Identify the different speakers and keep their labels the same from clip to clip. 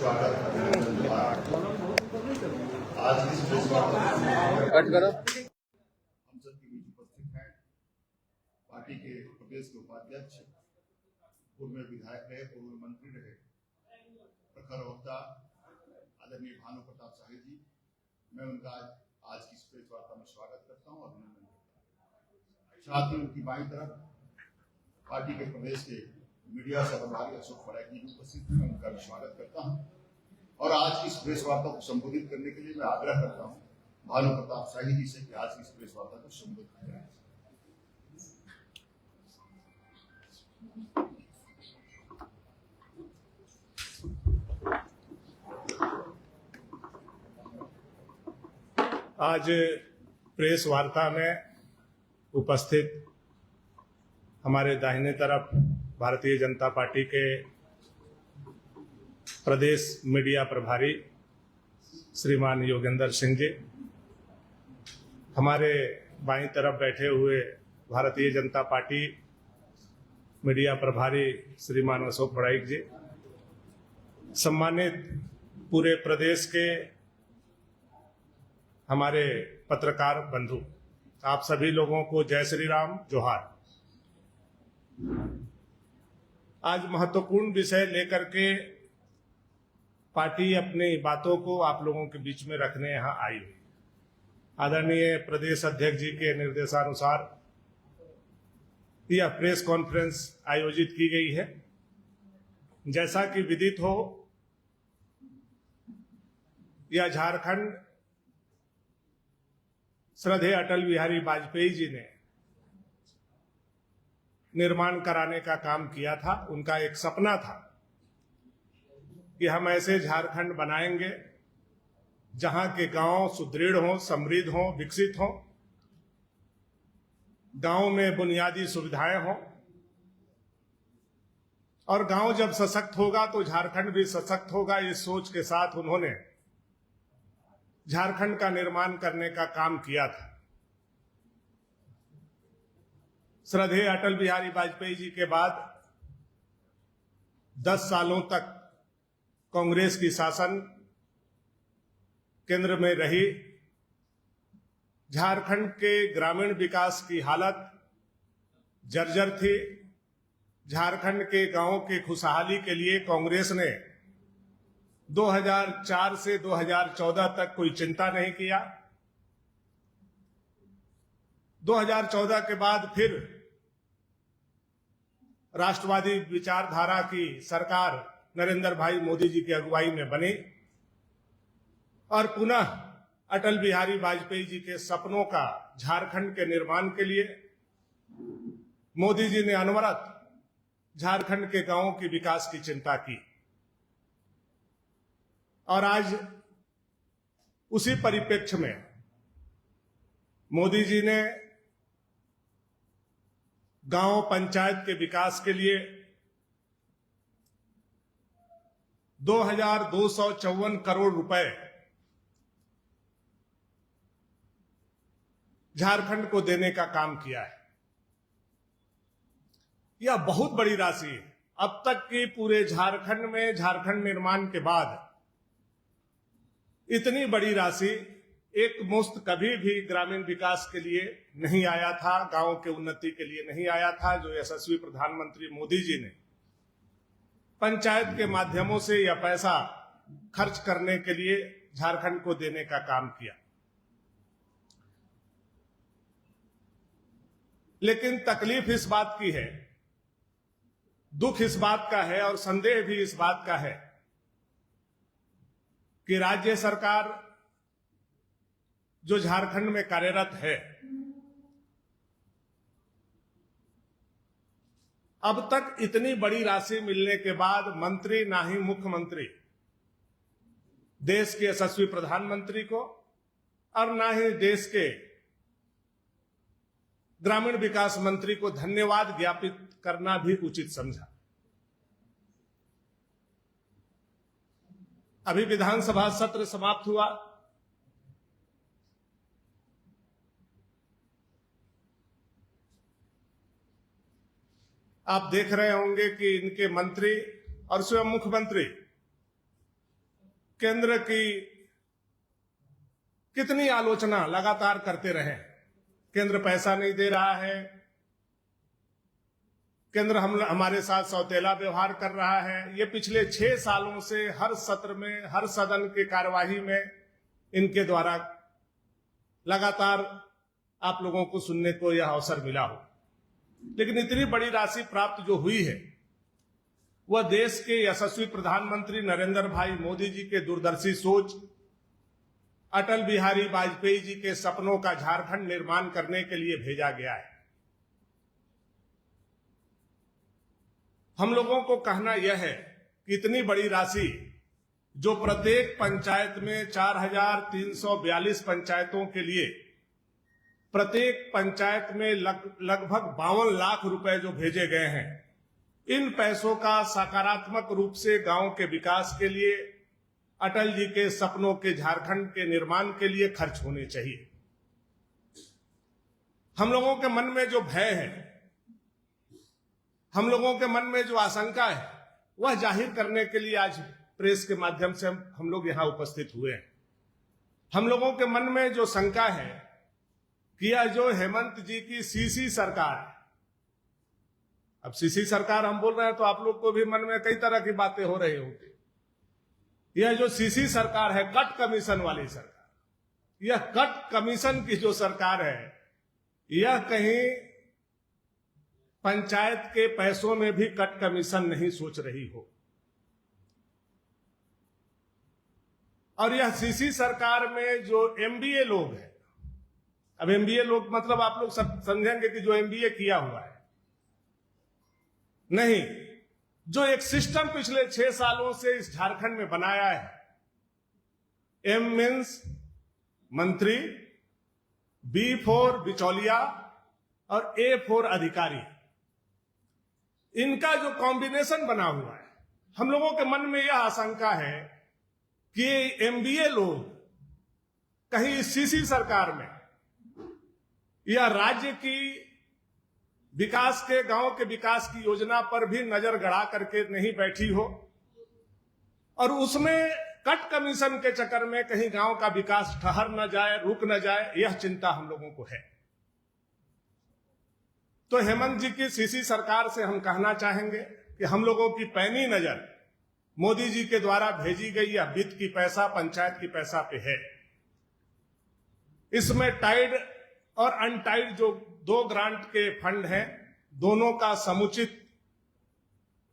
Speaker 1: स्वागत अभिनंदन जोहार। आज की इस प्रेस वार्ता
Speaker 2: कट करो।
Speaker 1: हम सब के बीच उपस्थित हैं पार्टी के प्रदेश के उपाध्यक्ष, पूर्व विधायक रहे, पूर्व मंत्री रहे, प्रखर वक्ता आदरणीय भानु प्रताप शाही जी। मैं उनका आज की इस प्रेस वार्ता में स्वागत करता हूं, अभिनंदन करता हूं। साथ ही उनकी बाईं तरफ पार्टी के प्रदेश के मीडिया से प्रभारी अशोक पराग जी भी उपस्थित हैं, मैं उनका भी स्वागत करता हूं। और आज की इस प्रेस वार्ता को संबोधित करने के लिए मैं आग्रह करता हूं भानु प्रताप शाही जी से कि आज की इस प्रेस वार्ता को संबोधित करें।
Speaker 3: आज प्रेस वार्ता में उपस्थित हमारे दाहिने तरफ भारतीय जनता पार्टी के प्रदेश मीडिया प्रभारी श्रीमान योगेंद्र सिंह जी, हमारे बाईं तरफ बैठे हुए भारतीय जनता पार्टी मीडिया प्रभारी श्रीमान अशोक पराग जी, सम्मानित पूरे प्रदेश के हमारे पत्रकार बंधु, आप सभी लोगों को जय श्री राम, जोहार। आज महत्वपूर्ण विषय लेकर के पार्टी अपनी बातों को आप लोगों के बीच में रखने यहां आई हुई। आदरणीय प्रदेश अध्यक्ष जी के निर्देशानुसार यह प्रेस कॉन्फ्रेंस आयोजित की गई है। जैसा कि विदित हो, यह झारखंड श्रद्धेय अटल बिहारी वाजपेयी जी ने निर्माण कराने का काम किया था। उनका एक सपना था कि हम ऐसे झारखंड बनाएंगे जहां के गांव सुदृढ़ हों, समृद्ध हों, विकसित हों, गांव में बुनियादी सुविधाएं हों, और गांव जब सशक्त होगा तो झारखंड भी सशक्त होगा। इस सोच के साथ उन्होंने झारखंड का निर्माण करने का काम किया था। श्रद्धेय अटल बिहारी वाजपेयी जी के बाद 10 सालों तक कांग्रेस की शासन केंद्र में रही। झारखंड के ग्रामीण विकास की हालत जर्जर थी। झारखंड के गांवों के खुशहाली के लिए कांग्रेस ने 2004 से 2014 तक कोई चिंता नहीं किया। 2014 के बाद फिर राष्ट्रवादी विचारधारा की सरकार नरेंद्र भाई मोदी जी की अगुवाई में बनी और पुनः अटल बिहारी वाजपेयी जी के सपनों का झारखंड के निर्माण के लिए मोदी जी ने अनवरत झारखंड के गांवों की विकास की चिंता की। और आज उसी परिप्रेक्ष्य में मोदी जी ने गांव पंचायत के विकास के लिए 2254 करोड़ रुपए झारखंड को देने का काम किया है। यह बहुत बड़ी राशि है। अब तक की पूरे झारखंड में झारखंड निर्माण के बाद इतनी बड़ी राशि एक मुश्त कभी भी ग्रामीण विकास के लिए नहीं आया था, गांवों के उन्नति के लिए नहीं आया था, जो यशस्वी प्रधानमंत्री मोदी जी ने पंचायत के माध्यमों से यह पैसा खर्च करने के लिए झारखंड को देने का काम किया। लेकिन तकलीफ इस बात की है, दुख इस बात का है और संदेह भी इस बात का है कि राज्य सरकार जो झारखंड में कार्यरत है, अब तक इतनी बड़ी राशि मिलने के बाद मंत्री, ना ही मुख्यमंत्री देश के यशस्वी प्रधानमंत्री को और ना ही देश के ग्रामीण विकास मंत्री को धन्यवाद ज्ञापित करना भी उचित समझा। अभी विधानसभा सत्र समाप्त हुआ। आप देख रहे होंगे कि इनके मंत्री और स्वयं मुख्यमंत्री केंद्र की कितनी आलोचना लगातार करते रहे। केंद्र पैसा नहीं दे रहा है, केंद्र हमारे साथ सौतेला व्यवहार कर रहा है। ये पिछले 6 सालों से हर सत्र में, हर सदन की कार्यवाही में इनके द्वारा लगातार आप लोगों को सुनने को यह अवसर मिला हो। लेकिन इतनी बड़ी राशि प्राप्त जो हुई है वह देश के यशस्वी प्रधानमंत्री नरेंद्र भाई मोदी जी के दूरदर्शी सोच, अटल बिहारी वाजपेयी जी के सपनों का झारखंड निर्माण करने के लिए भेजा गया है। हम लोगों को कहना यह है कि इतनी बड़ी राशि जो प्रत्येक पंचायत में 4,342 पंचायतों के लिए प्रत्येक पंचायत में लगभग 52 लाख रुपए जो भेजे गए हैं, इन पैसों का सकारात्मक रूप से गांव के विकास के लिए, अटल जी के सपनों के झारखंड के निर्माण के लिए खर्च होने चाहिए। हम लोगों के मन में जो भय है, हम लोगों के मन में जो आशंका है, वह जाहिर करने के लिए आज प्रेस के माध्यम से हम लोग यहां उपस्थित हुए हैं। हम लोगों के मन में जो शंका है कि यह जो हेमंत जी की सीसी सरकार है, अब सीसी सरकार हम बोल रहे हैं तो आप लोग को भी मन में कई तरह की बातें हो रही होंगी। यह जो सीसी सरकार है, कट कमीशन वाली सरकार, यह कट कमीशन की जो सरकार है, यह कहीं पंचायत के पैसों में भी कट कमीशन नहीं सोच रही हो। और यह सीसी सरकार में जो एमबीए लोग हैं, अब एमबीए लोग मतलब आप लोग सब समझेंगे कि जो एमबीए किया हुआ है, नहीं, जो एक सिस्टम पिछले 6 सालों से इस झारखंड में बनाया है। एम मीन्स मंत्री, बी फॉर बिचौलिया और ए फॉर अधिकारी। इनका जो कॉम्बिनेशन बना हुआ है, हम लोगों के मन में यह आशंका है कि एमबीए लोग कहीं इस सीसी सरकार में या राज्य की विकास के, गांव के विकास की योजना पर भी नजर गड़ा करके नहीं बैठी हो और उसमें कट कमीशन के चक्कर में कहीं गांव का विकास ठहर न जाए, रुक न जाए, यह चिंता हम लोगों को है। तो हेमंत जी की सीसी सरकार से हम कहना चाहेंगे कि हम लोगों की पैनी नजर मोदी जी के द्वारा भेजी गई यह वित्त की पैसा, पंचायत की पैसा पे है। इसमें टाइड और अनटाइड जो 2 ग्रांट के फंड हैं, दोनों का समुचित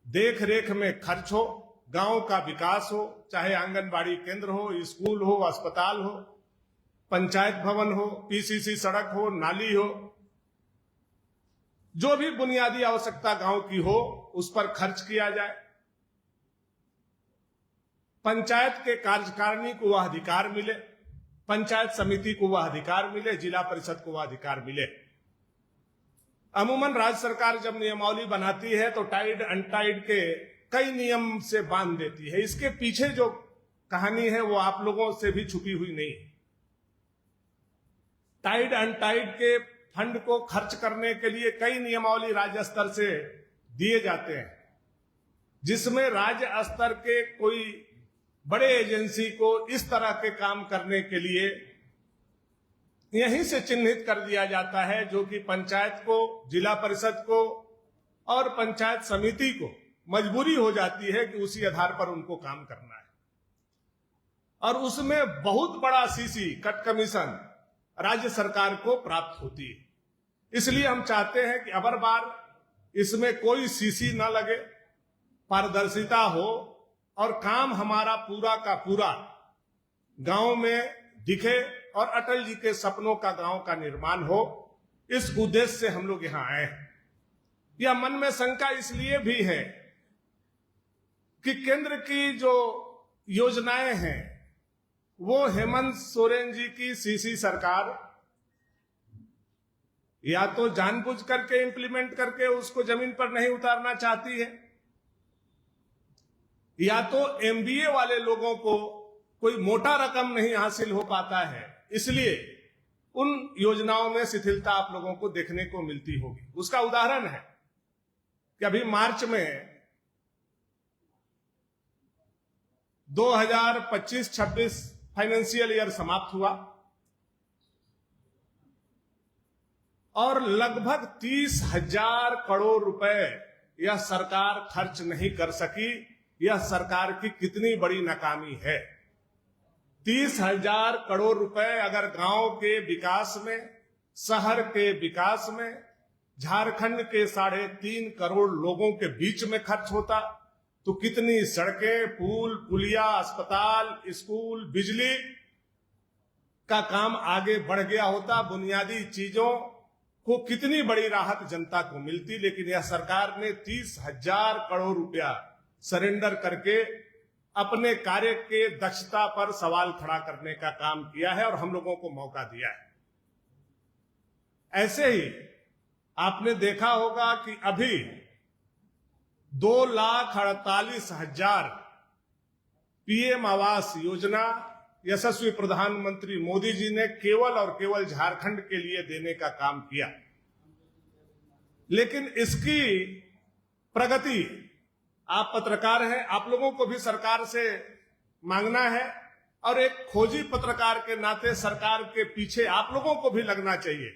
Speaker 3: देख रेख में खर्च हो, गांव का विकास हो, चाहे आंगनबाड़ी केंद्र हो, स्कूल हो, अस्पताल हो, पंचायत भवन हो, पीसीसी सड़क हो, नाली हो, जो भी बुनियादी आवश्यकता गांव की हो उस पर खर्च किया जाए। पंचायत के कार्यकारिणी को वह अधिकार मिले, पंचायत समिति को वह अधिकार मिले, जिला परिषद को वह अधिकार मिले। अमूमन राज्य सरकार जब नियमावली बनाती है तो टाइड अनटाइड के कई नियम से बांध देती है। इसके पीछे जो कहानी है वो आप लोगों से भी छुपी हुई नहीं है। टाइड अनटाइड के फंड को खर्च करने के लिए कई नियमावली राज्य स्तर से दिए जाते हैं, जिसमें राज्य स्तर के कोई बड़े एजेंसी को इस तरह के काम करने के लिए यहीं से चिन्हित कर दिया जाता है, जो कि पंचायत को, जिला परिषद को और पंचायत समिति को मजबूरी हो जाती है कि उसी आधार पर उनको काम करना है। और उसमें बहुत बड़ा सीसी कट कमीशन राज्य सरकार को प्राप्त होती है। इसलिए हम चाहते हैं कि अबर बार इसमें कोई सीसी न लगे, पारदर्शिता हो और काम हमारा पूरा का पूरा गांव में दिखे और अटल जी के सपनों का गांव का निर्माण हो। इस उद्देश्य से हम लोग यहां आए हैं। यह मन में शंका इसलिए भी है कि केंद्र की जो योजनाएं हैं वो हेमंत सोरेन जी की सीसी सरकार या तो जानबूझ करके इंप्लीमेंट करके उसको जमीन पर नहीं उतारना चाहती है, या तो एमबीए वाले लोगों को कोई मोटा रकम नहीं हासिल हो पाता है, इसलिए उन योजनाओं में शिथिलता आप लोगों को देखने को मिलती होगी। उसका उदाहरण है कि अभी मार्च में 2025-26 फाइनेंशियल ईयर समाप्त हुआ और लगभग 30,000 करोड़ रुपए यह सरकार खर्च नहीं कर सकी। यह सरकार की कितनी बड़ी नाकामी है। 30,000 करोड़ रुपए अगर गांव के विकास में, शहर के विकास में, झारखंड के 3.5 करोड़ लोगों के बीच में खर्च होता तो कितनी सड़कें, पुल, पुलिया, अस्पताल, स्कूल, बिजली का काम आगे बढ़ गया होता। बुनियादी चीजों को कितनी बड़ी राहत जनता को मिलती। लेकिन यह सरकार ने 30,000 करोड़ रुपया सरेंडर करके अपने कार्य के दक्षता पर सवाल खड़ा करने का काम किया है और हम लोगों को मौका दिया है। ऐसे ही आपने देखा होगा कि अभी 2,48,000 पीएम आवास योजना यशस्वी प्रधानमंत्री मोदी जी ने केवल और केवल झारखंड के लिए देने का काम किया। लेकिन इसकी प्रगति, आप पत्रकार हैं, आप लोगों को भी सरकार से मांगना है और एक खोजी पत्रकार के नाते सरकार के पीछे आप लोगों को भी लगना चाहिए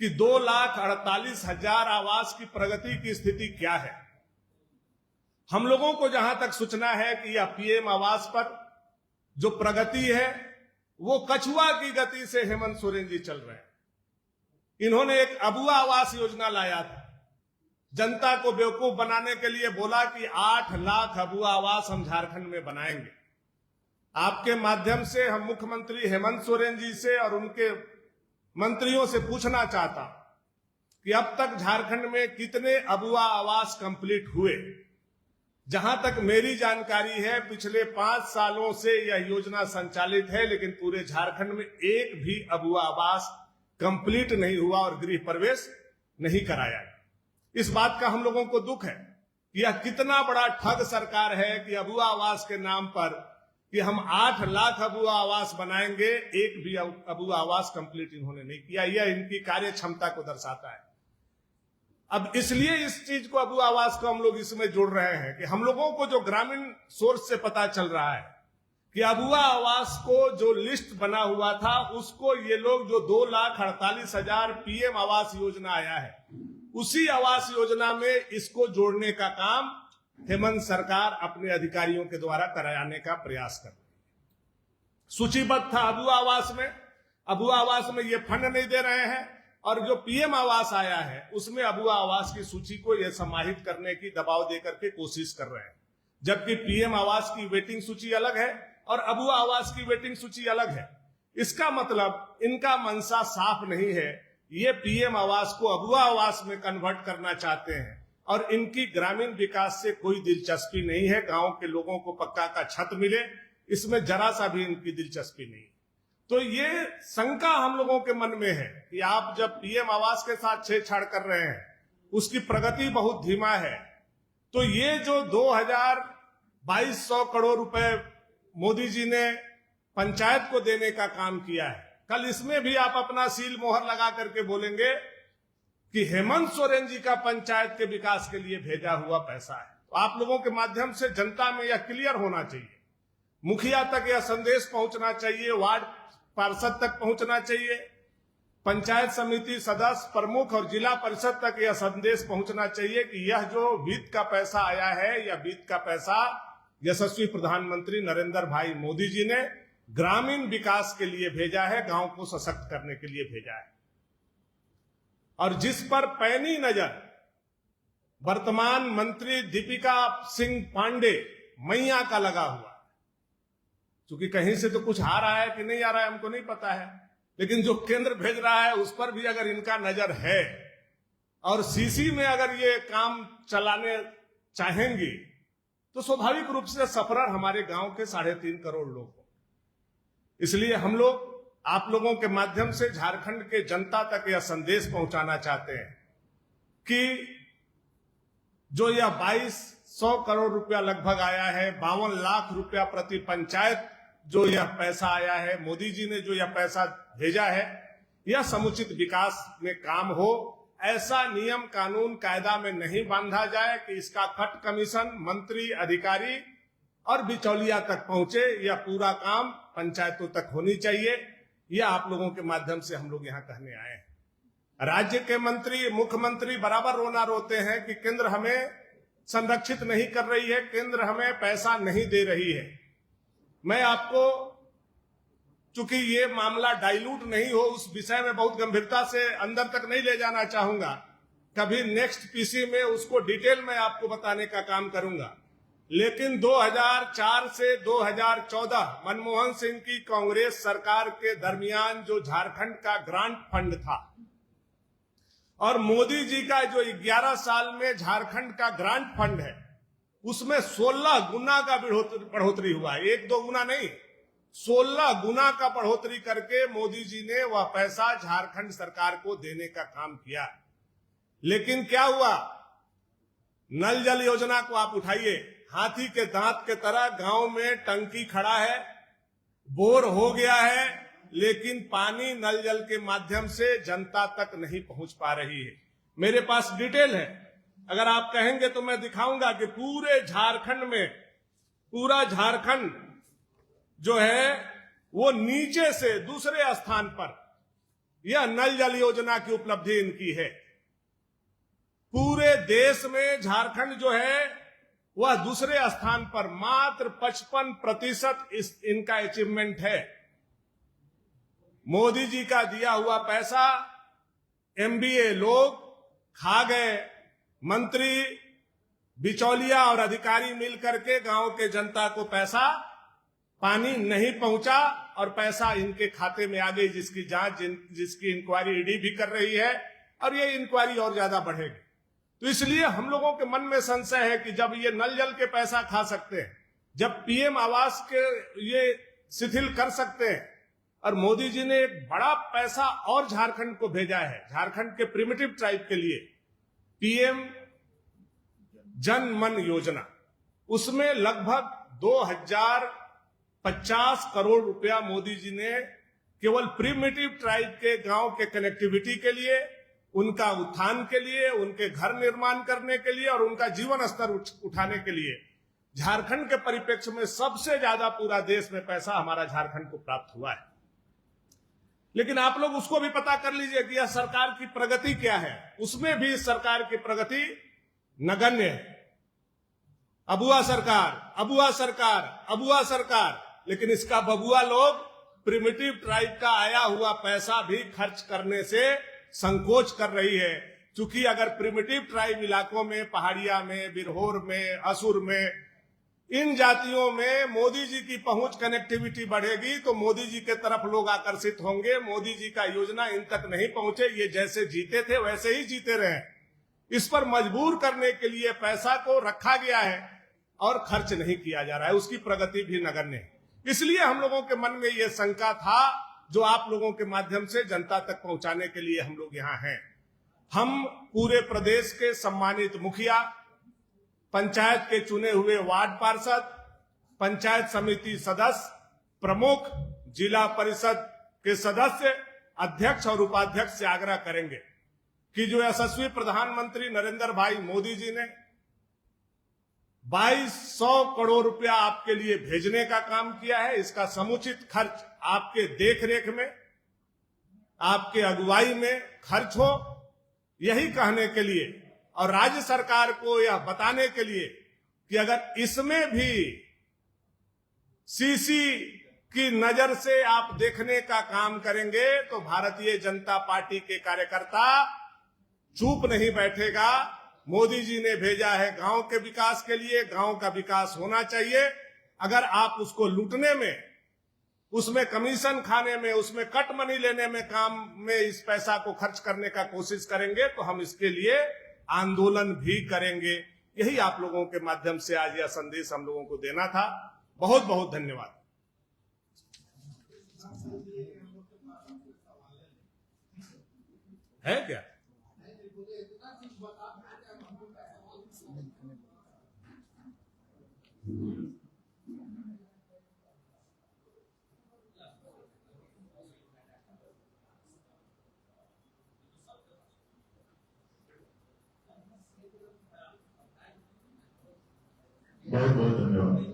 Speaker 3: कि 2,48,000 आवास की प्रगति की स्थिति क्या है। हम लोगों को जहां तक सूचना है कि यह पीएम आवास पर जो प्रगति है वो कछुआ की गति से हेमंत सोरेन जी चल रहे हैं। इन्होंने एक अबुआ आवास योजना लाया था, जनता को बेवकूफ बनाने के लिए बोला कि 8 लाख अबुआ आवास हम झारखंड में बनाएंगे। आपके माध्यम से हम मुख्यमंत्री हेमंत सोरेन जी से और उनके मंत्रियों से पूछना चाहता कि अब तक झारखंड में कितने अबुआ आवास कंप्लीट हुए। जहां तक मेरी जानकारी है पिछले 5 सालों से यह योजना संचालित है, लेकिन पूरे झारखंड में एक भी अबुआ आवास कंप्लीट नहीं हुआ और गृह प्रवेश नहीं कराया। इस बात का हम लोगों को दुख है कि यह कितना बड़ा ठग सरकार है कि अबुआ आवास के नाम पर कि हम 8 लाख अबुआ आवास बनाएंगे, एक भी अबुआ आवास कंप्लीट इन्होंने नहीं किया। यह इनकी कार्य क्षमता को दर्शाता है। अब इसलिए इस चीज को, अबुआ आवास को हम लोग इसमें जोड़ रहे हैं कि हम लोगों को जो ग्रामीण सोर्स से पता चल रहा है कि अबुआ आवास को जो लिस्ट बना हुआ था उसको ये लोग जो 2,48,000 पीएम आवास योजना आया है उसी आवास योजना में इसको जोड़ने का काम हेमंत सरकार अपने अधिकारियों के द्वारा कराने का प्रयास कर रही है। सूचीबद्ध था अबुआ आवास में ये फंड नहीं दे रहे हैं और जो पीएम आवास आया है उसमें अबुआ आवास की सूची को ये समाहित करने की दबाव देकर के कोशिश कर रहे हैं, जबकि पीएम आवास की वेटिंग सूची अलग है और अबुआ आवास की वेटिंग सूची अलग है। इसका मतलब इनका मंशा साफ नहीं है, ये पीएम आवास को अबुआ आवास में कन्वर्ट करना चाहते हैं और इनकी ग्रामीण विकास से कोई दिलचस्पी नहीं है। गांव के लोगों को पक्का का छत मिले, इसमें जरा सा भी इनकी दिलचस्पी नहीं। तो ये शंका हम लोगों के मन में है कि आप जब पीएम आवास के साथ छेड़छाड़ कर रहे हैं, उसकी प्रगति बहुत धीमा है, तो ये जो 2,2200 करोड़ रुपए मोदी जी ने पंचायत को देने का काम किया है, कल इसमें भी आप अपना सील मोहर लगा करके बोलेंगे कि हेमंत सोरेन जी का पंचायत के विकास के लिए भेजा हुआ पैसा है। तो आप लोगों के माध्यम से जनता में यह क्लियर होना चाहिए, मुखिया तक यह संदेश पहुंचना चाहिए, वार्ड पार्षद तक पहुंचना चाहिए, पंचायत समिति सदस्य, प्रमुख और जिला परिषद तक यह संदेश पहुंचना चाहिए कि यह जो वित्त का पैसा आया है, यह वित्त का पैसा यशस्वी प्रधानमंत्री नरेंद्र भाई मोदी जी ने ग्रामीण विकास के लिए भेजा है, गांव को सशक्त करने के लिए भेजा है। और जिस पर पैनी नजर वर्तमान मंत्री दीपिका सिंह पांडे मैया का लगा हुआ, क्योंकि कहीं से तो कुछ आ रहा है कि नहीं आ रहा है हमको नहीं पता है, लेकिन जो केंद्र भेज रहा है उस पर भी अगर इनका नजर है और सीसी में अगर ये काम चलाने चाहेंगी तो स्वाभाविक रूप से सफरर हमारे गांव के 3.5 करोड़ लोग हों। इसलिए हम लोग आप लोगों के माध्यम से झारखंड के जनता तक यह संदेश पहुंचाना चाहते हैं कि जो यह 2200 करोड़ रुपया लगभग आया है, 52 लाख रुपया प्रति पंचायत जो यह पैसा आया है, मोदी जी ने जो यह पैसा भेजा है, यह समुचित विकास में काम हो। ऐसा नियम कानून कायदा में नहीं बांधा जाए कि इसका कट कमीशन मंत्री अधिकारी और बिचौलिया तक पहुंचे। यह पूरा काम पंचायतों तक होनी चाहिए। यह आप लोगों के माध्यम से हम लोग यहां कहने आए हैं। राज्य के मंत्री, मुख्यमंत्री बराबर रोना रोते हैं कि केंद्र हमें संरक्षित नहीं कर रही है, केंद्र हमें पैसा नहीं दे रही है। मैं आपको, चूंकि ये मामला डाइल्यूट नहीं हो, उस विषय में बहुत गंभीरता से अंदर तक नहीं ले जाना चाहूंगा। कभी नेक्स्ट पीसी में उसको डिटेल में आपको बताने का काम करूंगा। लेकिन 2004 से 2014 मनमोहन सिंह की कांग्रेस सरकार के दरमियान जो झारखंड का ग्रांट फंड था और मोदी जी का जो 11 साल में झारखंड का ग्रांट फंड है, उसमें 16 गुना का बढ़ोतरी हुआ है। 1-2 गुना नहीं, 16 गुना का बढ़ोतरी करके मोदी जी ने वह पैसा झारखंड सरकार को देने का काम किया। लेकिन क्या हुआ? नल जल योजना को आप उठाइए, हाथी के दांत के तरह गांव में टंकी खड़ा है, बोर हो गया है, लेकिन पानी नल जल के माध्यम से जनता तक नहीं पहुंच पा रही है। मेरे पास डिटेल है, अगर आप कहेंगे तो मैं दिखाऊंगा कि पूरे झारखंड में, पूरा झारखंड जो है वो नीचे से दूसरे स्थान पर यह नल जल योजना की उपलब्धि इनकी है। पूरे देश में झारखंड जो है वह दूसरे स्थान पर, मात्र 55% इनका अचीवमेंट है। मोदी जी का दिया हुआ पैसा एमबीए लोग खा गए, मंत्री, बिचौलिया और अधिकारी मिलकर के गांव के जनता को पैसा, पानी नहीं पहुंचा और पैसा इनके खाते में आ गई, जिसकी जांच, जिसकी इंक्वायरी ईडी भी कर रही है और ये इंक्वायरी और ज्यादा बढ़ेगी। तो इसलिए हम लोगों के मन में संशय है कि जब ये नल जल के पैसा खा सकते हैं, जब पीएम आवास के ये शिथिल कर सकते हैं, और मोदी जी ने एक बड़ा पैसा और झारखंड को भेजा है, झारखंड के प्रिमिटिव ट्राइब के लिए पीएम जन मन योजना, उसमें लगभग 2050 करोड़ रुपया मोदी जी ने केवल प्रिमिटिव ट्राइब के गांव के कनेक्टिविटी के लिए, उनका उत्थान के लिए, उनके घर निर्माण करने के लिए और उनका जीवन स्तर उठाने के लिए, झारखंड के परिप्रेक्ष्य में सबसे ज्यादा पूरा देश में पैसा हमारा झारखंड को प्राप्त हुआ है। लेकिन आप लोग उसको भी पता कर लीजिए कि यह सरकार की प्रगति क्या है। उसमें भी सरकार की प्रगति नगण्य है। अबुआ सरकार, अबुआ सरकार, अबुआ सरकार, लेकिन इसका बबुआ लोग प्रिमिटिव ट्राइब का आया हुआ पैसा भी खर्च करने से संकोच कर रही है। क्योंकि अगर प्रिमिटिव ट्राइब इलाकों में, पहाड़िया में, बिरहोर में, असुर में, इन जातियों में मोदी जी की पहुंच, कनेक्टिविटी बढ़ेगी तो मोदी जी के तरफ लोग आकर्षित होंगे। मोदी जी का योजना इन तक नहीं पहुंचे, ये जैसे जीते थे वैसे ही जीते रहे। इस पर मजबूर करने के लिए पैसा को रखा गया है और खर्च नहीं किया जा रहा है, उसकी प्रगति भी नगण्य है। इसलिए हम लोगों के मन में यह शंका था, जो आप लोगों के माध्यम से जनता तक पहुंचाने के लिए हम लोग यहाँ हैं। हम पूरे प्रदेश के सम्मानित मुखिया, पंचायत के चुने हुए वार्ड पार्षद, पंचायत समिति सदस्य, प्रमुख, जिला परिषद के सदस्य, अध्यक्ष और उपाध्यक्ष से आग्रह करेंगे कि जो यशस्वी प्रधानमंत्री नरेंद्र भाई मोदी जी ने 2200 करोड़ रुपया आपके लिए भेजने का काम किया है, इसका समुचित खर्च आपके देखरेख में, आपके अगुवाई में खर्च हो, यही कहने के लिए और राज्य सरकार को यह बताने के लिए कि अगर इसमें भी सीसी की नजर से आप देखने का काम करेंगे तो भारतीय जनता पार्टी के कार्यकर्ता चुप नहीं बैठेगा। मोदी जी ने भेजा है गांव के विकास के लिए, गांव का विकास होना चाहिए। अगर आप उसको लूटने में, उसमें कमीशन खाने में, उसमें कट मनी लेने में, काम में इस पैसा को खर्च करने का कोशिश करेंगे तो हम इसके लिए आंदोलन भी करेंगे। यही आप लोगों के माध्यम से आज यह संदेश हम लोगों को देना था। बहुत बहुत धन्यवाद। है क्या?
Speaker 1: बहुत बहुत धन्यवाद।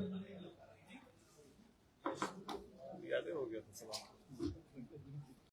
Speaker 2: गया था सवाल।